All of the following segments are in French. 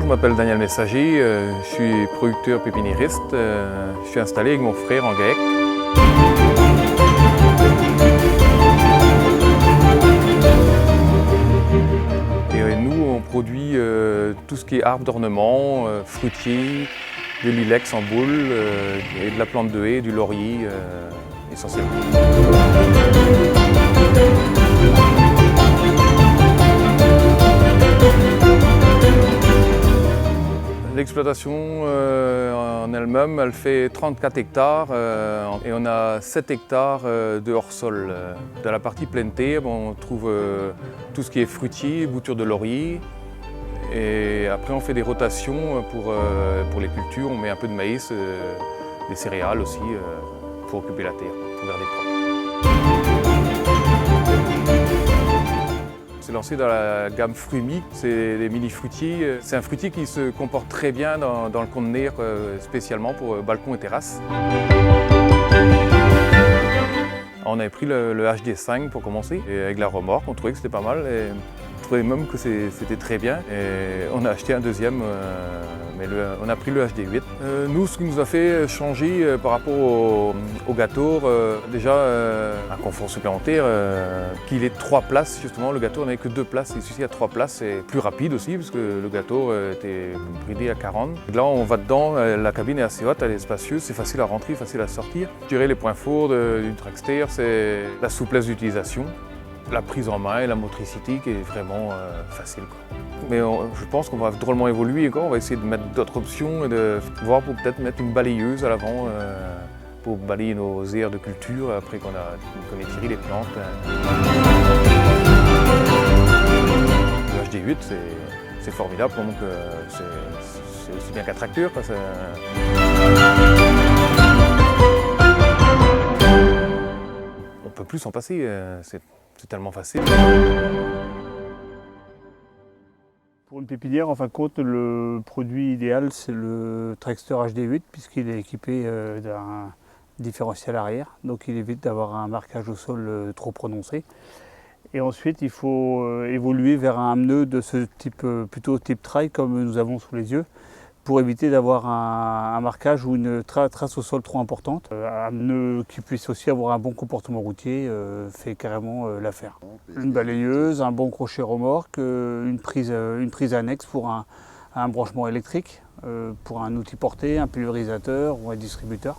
je m'appelle Daniel Messager, je suis producteur pépiniériste. Je suis installé avec mon frère en GAEC. Et nous, on produit tout ce qui est arbres d'ornement, fruitiers, de l'ilex en boule et de la plante de haie, du laurier essentiellement. L'exploitation en elle-même, elle fait 34 hectares et on a 7 hectares de hors-sol. Dans la partie pleine terre, on trouve tout ce qui est fruitier, bouture de laurier. Et après, on fait des rotations pour les cultures. On met un peu de maïs, des céréales aussi pour occuper la terre, pour garder propre. C'est lancé dans la gamme Fruimi, c'est des mini fruitiers. C'est un fruitier qui se comporte très bien dans le conteneur, spécialement pour balcon et terrasse. On avait pris le HD5 pour commencer, et avec la remorque, on trouvait que c'était pas mal. Et on trouvait même que c'était très bien. Et on a acheté un deuxième, mais on a pris le HD8. Nous, ce qui nous a fait changer par rapport au gâteau, déjà un confort supplémentaire, qu'il ait 3 places justement. Le gâteau, on n'avait que 2 places, et celui-ci a 3 places. C'est plus rapide aussi, parce que le gâteau était bridé à 40. Là, on va dedans, la cabine est assez haute, elle est spacieuse, c'est facile à rentrer, facile à sortir. Je dirais les points forts du Traxter, c'est la souplesse d'utilisation, la prise en main et la motricité qui est vraiment facile, quoi. Mais je pense qu'on va drôlement évoluer encore. On va essayer de mettre d'autres options et de voir pour peut-être mettre une balayeuse à l'avant pour balayer nos aires de culture après qu'on ait tiré les plantes. Le HD8, c'est formidable, donc c'est aussi bien qu'un tracteur, quoi. On ne peut plus s'en passer, c'est tellement facile. Pour une pépinière, en fin de compte, le produit idéal, c'est le Traxter HD8, puisqu'il est équipé d'un différentiel arrière, donc il évite d'avoir un marquage au sol trop prononcé. Et ensuite, il faut évoluer vers un pneu de ce type, plutôt type trail, comme nous avons sous les yeux, pour éviter d'avoir un marquage ou une trace au sol trop importante. Un pneu qui puisse aussi avoir un bon comportement routier fait carrément l'affaire. Une balayeuse, un bon crochet remorque, une prise annexe pour un branchement électrique, pour un outil porté, un pulvérisateur ou un distributeur.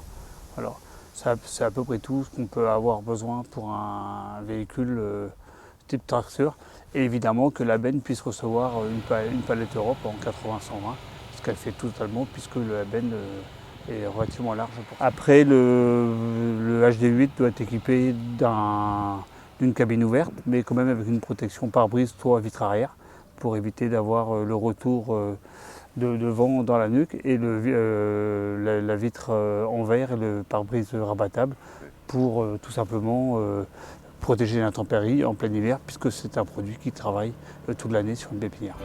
Alors, c'est à peu près tout ce qu'on peut avoir besoin pour un véhicule type tracteur. Et évidemment que la benne puisse recevoir une palette Europe en 80-120. Ce qu'elle fait totalement, puisque la benne est relativement large. Après, le HD8 doit être équipé d'une cabine ouverte, mais quand même avec une protection pare-brise, toit, vitre arrière, pour éviter d'avoir le retour de vent dans la nuque, et la vitre en verre et le pare-brise rabattable pour tout simplement protéger l'intempérie en plein hiver, puisque c'est un produit qui travaille toute l'année sur une pépinière.